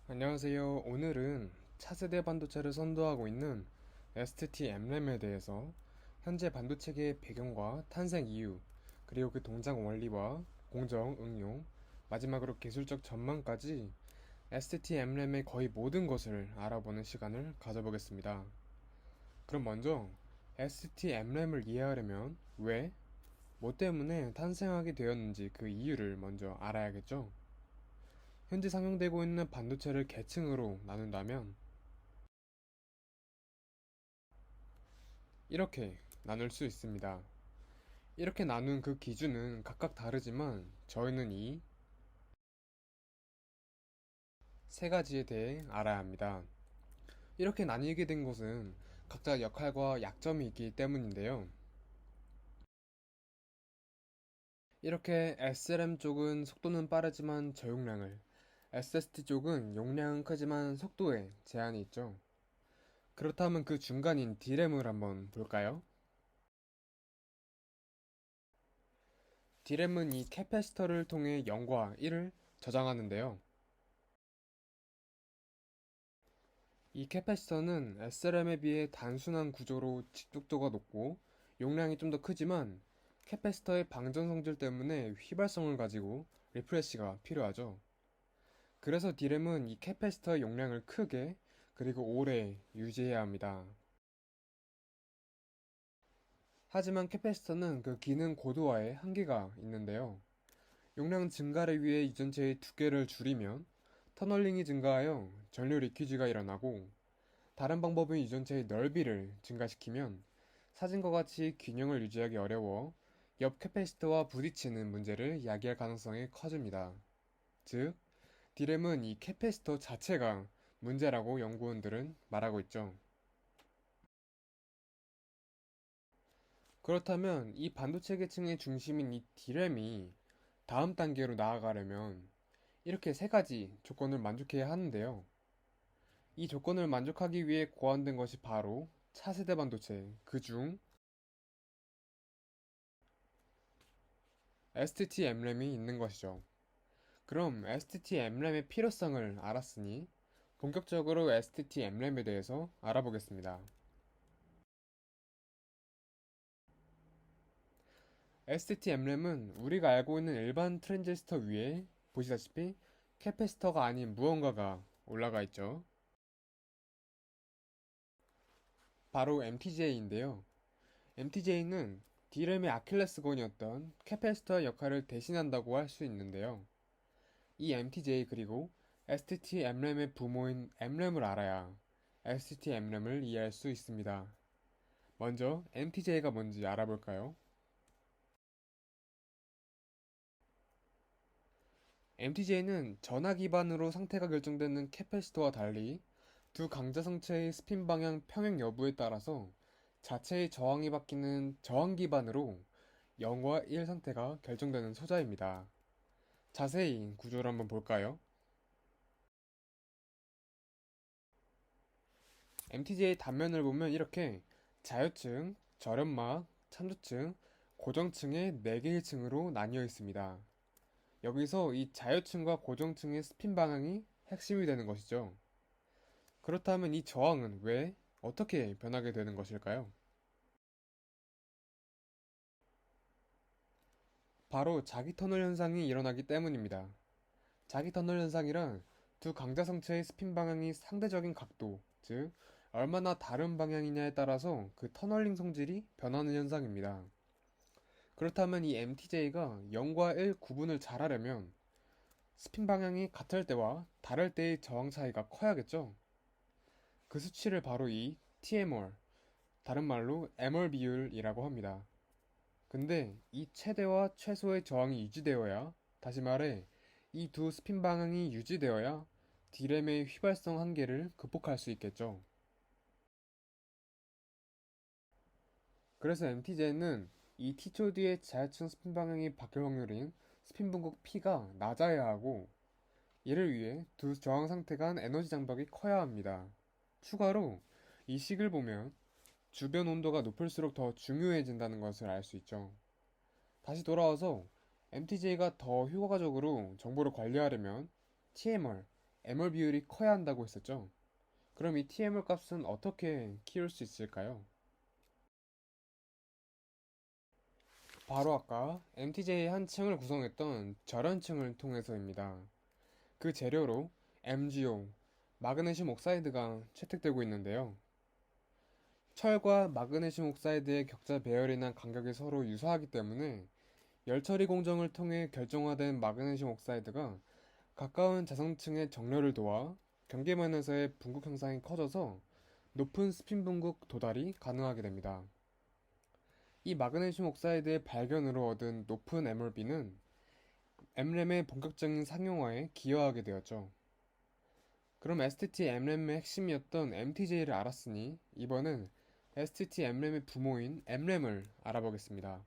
안녕하세요. 오늘은 차세대 반도체를 선도하고 있는 STT M램에 대해서 현재 반도체계의 배경과 탄생 이유, 그리고 그 동작 원리와 공정, 응용, 마지막으로 기술적 전망까지 STT M램의 거의 모든 것을 알아보는 시간을 가져보겠습니다. 그럼 먼저 STT M램을 이해하려면 왜, 뭐 때문에 탄생하게 되었는지 그 이유를 먼저 알아야겠죠? 현재 상용되고 있는 반도체를 계층으로 나눈다면 이렇게 나눌 수 있습니다. 이렇게 나눈 그 기준은 각각 다르지만 저희는 이 세 가지에 대해 알아야 합니다. 이렇게 나뉘게 된 것은 각자 역할과 약점이 있기 때문인데요. 이렇게 SRAM 쪽은 속도는 빠르지만 저용량을, SSD 쪽은 용량은 크지만 속도에 제한이 있죠. 그렇다면 그 중간인 D램을 한번 볼까요? D램은 이 캐패시터를 통해 0과 1을 저장하는데요. 이 캐패시터는 SRAM에 비해 단순한 구조로 집중도가 높고 용량이 좀 더 크지만 캐패시터의 방전 성질 때문에 휘발성을 가지고 리프레시가 필요하죠. 그래서 D램은 이 캐패시터의 용량을 크게 그리고 오래 유지해야 합니다. 하지만 캐패시터는 그 기능 고도화에 한계가 있는데요. 용량 증가를 위해 유전체의 두께를 줄이면 터널링이 증가하여 전류 리퀴지가 일어나고, 다른 방법은 유전체의 넓이를 증가시키면 사진과 같이 균형을 유지하기 어려워 옆 캐패시터와 부딪히는 문제를 야기할 가능성이 커집니다. 즉, D램은 이 캐패시터 자체가 문제라고 연구원들은 말하고 있죠. 그렇다면 이 반도체 계층의 중심인 이 D램이 다음 단계로 나아가려면 이렇게 세 가지 조건을 만족해야 하는데요. 이 조건을 만족하기 위해 고안된 것이 바로 차세대 반도체, 그중 STT M램이 있는 것이죠. 그럼 STT M램의 필요성을 알았으니 본격적으로 STT M램에 대해서 알아보겠습니다. STT M램은 우리가 알고 있는 일반 트랜지스터 위에 보시다시피 캐패시터가 아닌 무언가가 올라가 있죠. 바로 MTJ인데요. MTJ는 D램의 아킬레스건이었던 캐패시터 역할을 대신한다고 할 수 있는데요. 이 MTJ 그리고 STT M램의 부모인 M램을 알아야 STT M램을 이해할 수 있습니다. 먼저 MTJ가 뭔지 알아볼까요? MTJ는 전하 기반으로 상태가 결정되는 캐패시터와 달리 두 강자 성체의 스핀 방향 평행 여부에 따라서 자체의 저항이 바뀌는 저항 기반으로 0과 1 상태가 결정되는 소자입니다. 자세히 구조를 한번 볼까요? MTJ 단면을 보면 이렇게 자유층, 절연막, 참조층, 고정층의 4개의 층으로 나뉘어 있습니다. 여기서 이 자유층과 고정층의 스핀 방향이 핵심이 되는 것이죠. 그렇다면 이 저항은 왜, 어떻게 변하게 되는 것일까요? 바로 자기 터널 현상이 일어나기 때문입니다. 자기 터널 현상이란 두 강자 성체의 스핀 방향이 상대적인 각도, 즉 얼마나 다른 방향이냐에 따라서 그 터널링 성질이 변하는 현상입니다. 그렇다면 이 MTJ가 0과 1 구분을 잘하려면 스핀 방향이 같을 때와 다를 때의 저항 차이가 커야겠죠? 그 수치를 바로 이 TMR, 다른 말로 MR 비율이라고 합니다. 근데 이 최대와 최소의 저항이 유지되어야, 다시 말해 이 두 스핀 방향이 유지되어야 D램의 휘발성 한계를 극복할 수 있겠죠. 그래서 MTJ는 이 T초 뒤의 자유층 스핀 방향이 바뀔 확률인 스핀 분국 P가 낮아야 하고, 이를 위해 두 저항 상태 간 에너지 장벽이 커야 합니다. 추가로 이 식을 보면 주변 온도가 높을수록 더 중요해진다는 것을 알 수 있죠. 다시 돌아와서 MTJ가 더 효과적으로 정보를 관리하려면 TMR, mol 비율이 커야 한다고 했었죠. 그럼 이 TMR 값은 어떻게 키울 수 있을까요? 바로 아까 MTJ의 한 층을 구성했던 절연층을 통해서입니다. 그 재료로 MgO, 마그네슘 옥사이드가 채택되고 있는데요. 철과 마그네슘 옥사이드의 격자 배열이나 간격이 서로 유사하기 때문에 열 처리 공정을 통해 결정화된 마그네슘 옥사이드가 가까운 자성층의 정렬을 도와 경계면에서의 분국 형상이 커져서 높은 스핀 분국 도달이 가능하게 됩니다. 이 마그네슘 옥사이드의 발견으로 얻은 높은 MRB는 M램의 본격적인 상용화에 기여하게 되었죠. 그럼 STT M램의 핵심이었던 MTJ를 알았으니 이번엔 STT M램의 부모인 M램을 알아보겠습니다.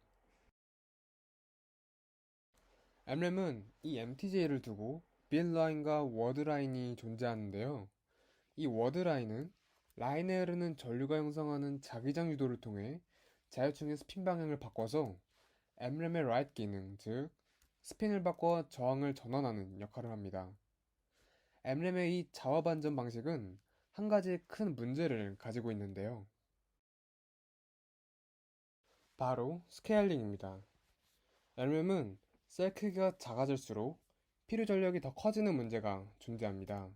M램은 이 MTJ를 두고 빌라인과 워드라인이 존재하는데요. 이 워드라인은 라인에 흐르는 전류가 형성하는 자기장 유도를 통해 자유층의 스핀 방향을 바꿔서 M램의 라이트 기능, 즉 스핀을 바꿔 저항을 전환하는 역할을 합니다. M램의 이 자화 반전 방식은 한 가지 큰 문제를 가지고 있는데요. 바로 스케일링입니다. M램은 셀 크기가 작아질수록 필요 전력이 더 커지는 문제가 존재합니다.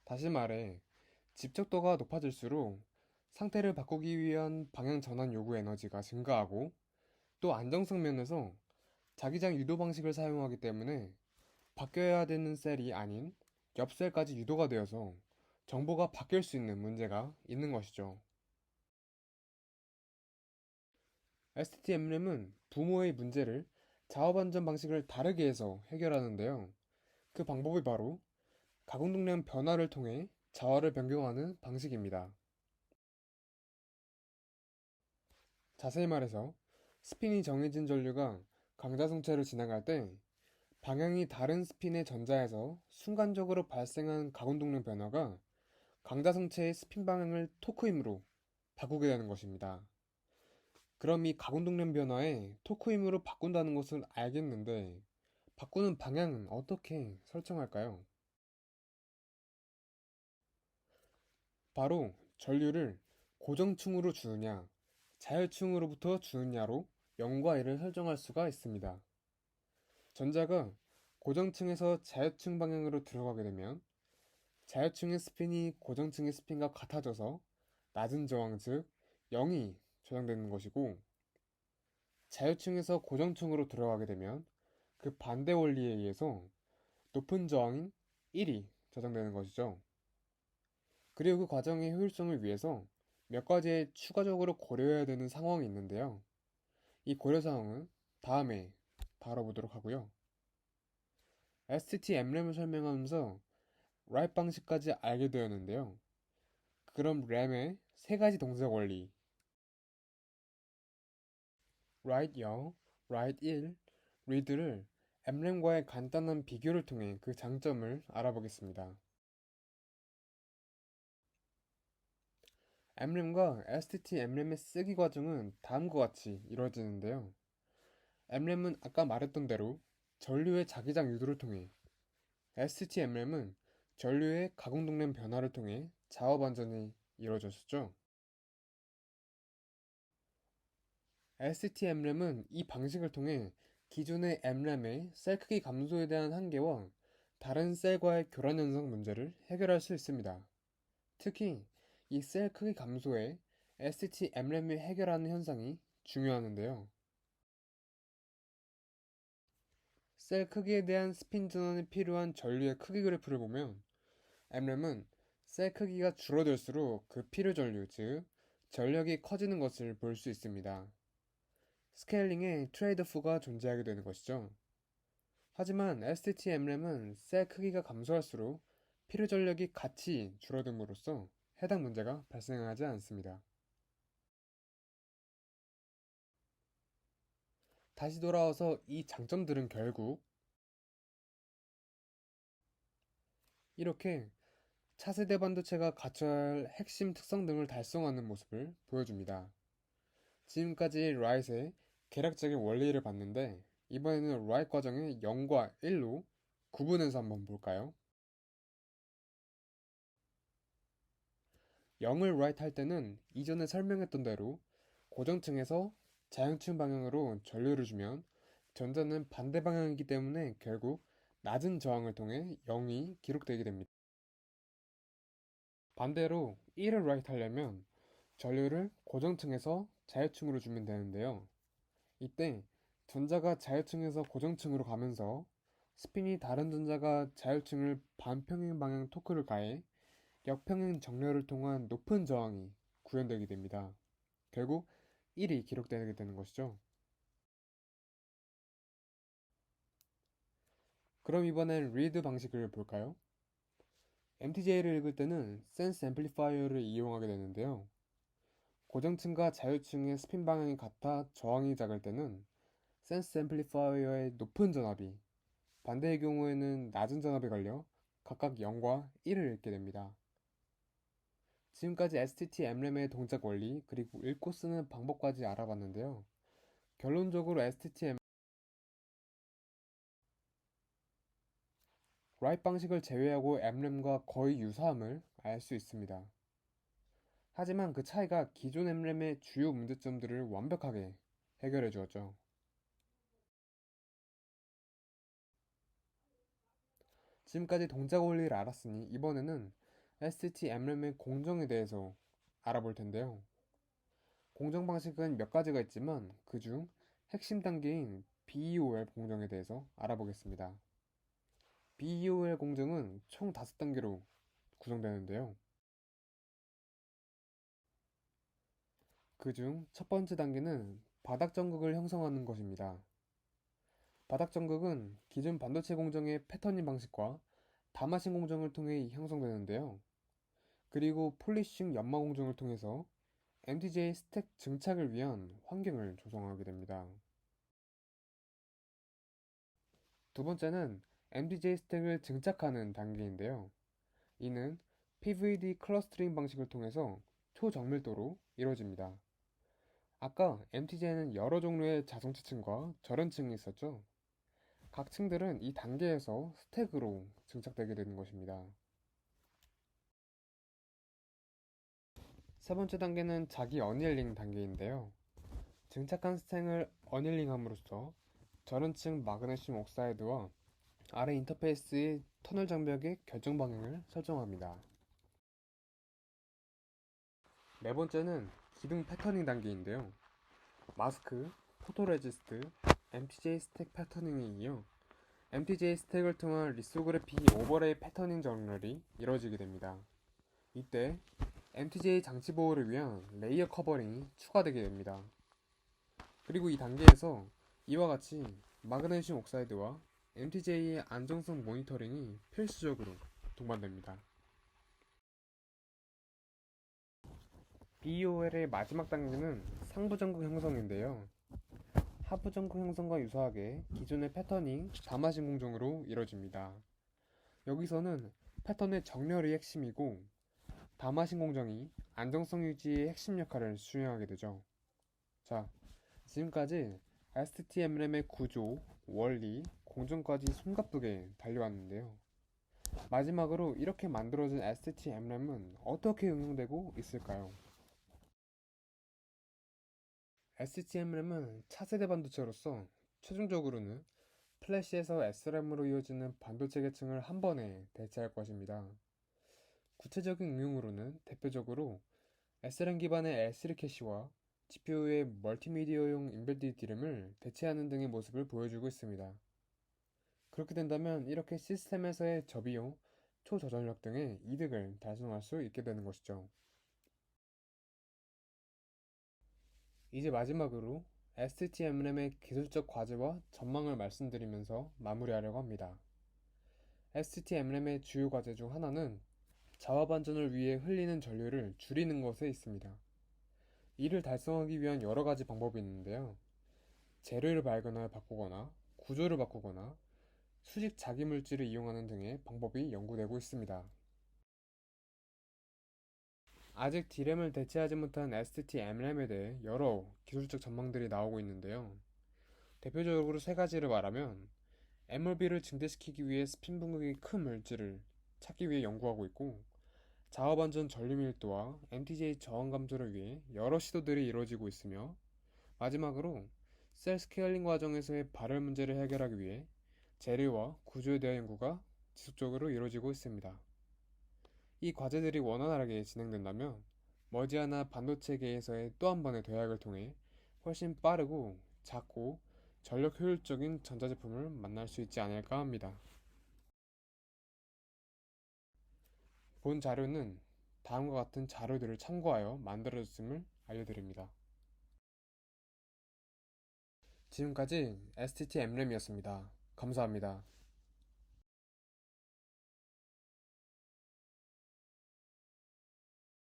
다시 말해, 집적도가 높아질수록 상태를 바꾸기 위한 방향 전환 요구 에너지가 증가하고 또 안정성 면에서 자기장 유도 방식을 사용하기 때문에 바뀌어야 되는 셀이 아닌 옆 셀까지 유도가 되어서 정보가 바뀔 수 있는 문제가 있는 것이죠. STM램은 부모의 문제를 자화반전 방식을 다르게 해서 해결하는데요. 그 방법이 바로 가공동량 변화를 통해 자화를 변경하는 방식입니다. 자세히 말해서 스핀이 정해진 전류가 강자성체를 지나갈 때 방향이 다른 스핀의 전자에서 순간적으로 발생한 가공동량 변화가 강자성체의 스핀 방향을 토크 힘으로 바꾸게 되는 것입니다. 그럼 이 가공동량 변화에 토크 힘으로 바꾼다는 것은 알겠는데 바꾸는 방향은 어떻게 설정할까요? 바로 전류를 고정층으로 주느냐, 자율층으로부터 주느냐로 0과 1을 설정할 수가 있습니다. 전자가 고정층에서 자율층 방향으로 들어가게 되면 자율층의 스핀이 고정층의 스핀과 같아져서 낮은 저항 즉 0이 저장되는 것이고 자율층에서 고정층으로 들어가게 되면 그 반대 원리에 의해서 높은 저항인 1이 저장되는 것이죠. 그리고 그 과정의 효율성을 위해서 몇 가지 추가적으로 고려해야 되는 상황이 있는데요. 이 고려 사항은 다음에 다뤄보도록 하고요. STT M램을 설명하면서 write 방식까지 알게 되었는데요. 그럼 램의 세 가지 동작 원리 write 0, write 1, read를 M램과의 간단한 비교를 통해 그 장점을 알아보겠습니다. M램과 STT M램의 쓰기 과정은 다음과 같이 이루어지는데요. M램은 아까 말했던 대로 전류의 자기장 유도를 통해 STT M램은 전류의 가공동량 변화를 통해 자화 반전이 이루어졌었죠. ST M램은 이 방식을 통해 기존의 M램의 셀 크기 감소에 대한 한계와 다른 셀과의 교란 현상 문제를 해결할 수 있습니다. 특히 이 셀 크기 감소에 ST M램이 해결하는 현상이 중요하는데요. 셀 크기에 대한 스핀 전환에 필요한 전류의 크기 그래프를 보면 M램은 셀 크기가 줄어들수록 그 필요 전류, 즉 전력이 커지는 것을 볼 수 있습니다. 스케일링에 트레이드오프가 존재하게 되는 것이죠. 하지만 STT M램은 셀 크기가 감소할수록 필요 전력이 같이 줄어듦으로써 해당 문제가 발생하지 않습니다. 다시 돌아와서 이 장점들은 결국 이렇게 차세대 반도체가 갖춰야 할 핵심 특성 등을 달성하는 모습을 보여줍니다. 지금까지 라이트의 계략적인 원리를 봤는데 이번에는 라이트 과정을 0과 1로 구분해서 한번 볼까요? 0을 write 할 때는 이전에 설명했던 대로 고정층에서 자연층 방향으로 전류를 주면 전자는 반대 방향이기 때문에 결국 낮은 저항을 통해 0이 기록되게 됩니다. 반대로 1을 write 하려면 전류를 고정층에서 자유층으로 주면 되는데요. 이때 전자가 자유층에서 고정층으로 가면서 스핀이 다른 전자가 자유층을 반평행 방향 토크를 가해 역평행 정렬을 통한 높은 저항이 구현되게 됩니다. 결국 1이 기록되게 되는 것이죠. 그럼 이번엔 read 방식을 볼까요? MTJ를 읽을 때는 sense amplifier를 이용하게 되는데요. 고정층과 자유층의 스핀 방향이 같아 저항이 작을 때는 sense amplifier의 높은 전압이, 반대의 경우에는 낮은 전압에 걸려 각각 0과 1을 읽게 됩니다. 지금까지 STT-MRAM의 동작 원리 그리고 읽고 쓰는 방법까지 알아봤는데요. 결론적으로 STT-M write 방식을 제외하고 MRAM과 거의 유사함을 알 수 있습니다. 하지만 그 차이가 기존 MRAM의 주요 문제점들을 완벽하게 해결해 주었죠. 지금까지 동작 원리를 알았으니 이번에는 STT-MRAM의 공정에 대해서 알아볼 텐데요. 공정 방식은 몇 가지가 있지만 그중 핵심 단계인 BEOL 공정에 대해서 알아보겠습니다. BEOL 공정은 총 5단계로 구성되는데요. 그중 첫 번째 단계는 바닥 전극을 형성하는 것입니다. 바닥 전극은 기존 반도체 공정의 패터닝 방식과 다마신 공정을 통해 형성되는데요. 그리고 폴리싱 연마 공정을 통해서 MTJ 스택 증착을 위한 환경을 조성하게 됩니다. 두 번째는 MTJ 스택을 증착하는 단계인데요. 이는 PVD 클러스터링 방식을 통해서 초정밀도로 이루어집니다. 아까 MTJ는 여러 종류의 자성차 층과 절연층이 있었죠? 각 층들은 이 단계에서 스택으로 증착되게 되는 것입니다. 세 번째 단계는 자기 어닐링 단계인데요. 증착한 스택을 어닐링함으로써 절연층 마그네슘 옥사이드와 아래 인터페이스의 터널 장벽의 결정 방향을 설정합니다. 네 번째는 기둥 패터닝 단계인데요. 마스크, 포토레지스트, MTJ 스택 패터닝에 이어 MTJ 스택을 통한 리소그래피 오버레이 패터닝 정렬이 이루어지게 됩니다. 이때 MTJ 장치 보호를 위한 레이어 커버링이 추가되게 됩니다. 그리고 이 단계에서 이와 같이 마그네슘 옥사이드와 MTJ의 안정성 모니터링이 필수적으로 동반됩니다. BEOL의 마지막 단계는 상부 전극 형성인데요. 하부 전극 형성과 유사하게 기존의 패터닝, 다마신 공정으로 이루어집니다. 여기서는 패턴의 정렬이 핵심이고 다마신 공정이 안정성 유지의 핵심 역할을 수행하게 되죠. 자, 지금까지 STT-MRAM의 구조, 원리, 공정까지 숨가쁘게 달려왔는데요. 마지막으로 이렇게 만들어진 STT-MRAM은 어떻게 응용되고 있을까요? STM-Ram은 차세대 반도체로서 최종적으로는 플래시에서 SRAM으로 이어지는 반도체 계층을 한 번에 대체할 것입니다. 구체적인 응용으로는 대표적으로 SRAM 기반의 L3 캐시와 GPU의 멀티미디어용 인베디드 DRAM을 대체하는 등의 모습을 보여주고 있습니다. 그렇게 된다면 이렇게 시스템에서의 저비용, 초저전력 등의 이득을 달성할 수 있게 되는 것이죠. 이제 마지막으로 STM-Ram의 기술적 과제와 전망을 말씀드리면서 마무리하려고 합니다. STM-Ram의 주요 과제 중 하나는 자화 반전을 위해 흘리는 전류를 줄이는 것에 있습니다. 이를 달성하기 위한 여러 가지 방법이 있는데요. 재료를 발견하여 바꾸거나 구조를 바꾸거나 수직 자기 물질을 이용하는 등의 방법이 연구되고 있습니다. 아직 D램을 대체하지 못한 STT-MRAM에 대해 여러 기술적 전망들이 나오고 있는데요. 대표적으로 세 가지를 말하면 MLB를 증대시키기 위해 스핀 분극이 큰 물질을 찾기 위해 연구하고 있고 자업안전 전류 밀도와 MTJ 저항 감소를 위해 여러 시도들이 이루어지고 있으며, 마지막으로 셀 스케일링 과정에서의 발열 문제를 해결하기 위해 재료와 구조에 대한 연구가 지속적으로 이루어지고 있습니다. 이 과제들이 원활하게 진행된다면 머지않아 반도체계에서의 또 한 번의 도약을 통해 훨씬 빠르고 작고 전력 효율적인 전자제품을 만날 수 있지 않을까 합니다. 본 자료는 다음과 같은 자료들을 참고하여 만들어졌음을 알려드립니다. 지금까지 STT 엠램이었습니다. 감사합니다.